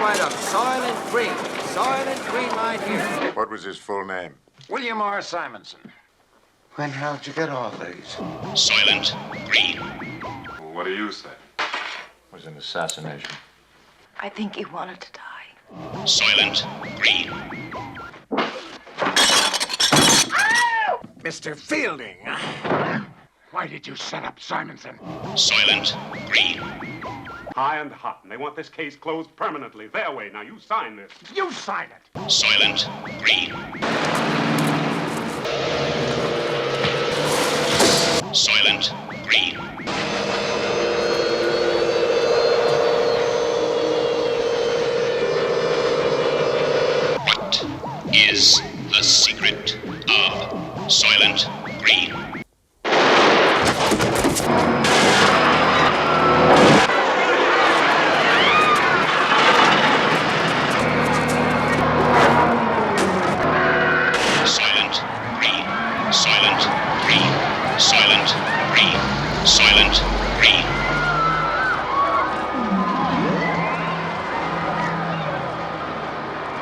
right of Soylent Green. Soylent Green right here. What was his full name? William R. Simonson. When, how'd you get all these? Soylent Green. Well, what do you say? It was an assassination. I think he wanted to die. Soylent Green. Mr. Fielding. Why did you set up Simonson? Soylent Green. High and hot, and they want this case closed permanently. Their way. Now you sign this. You sign it. Soylent Green. Soylent Green. What is the secret of Soylent Green? Soylent Green. Soylent Green. Soylent Green. Soylent Green.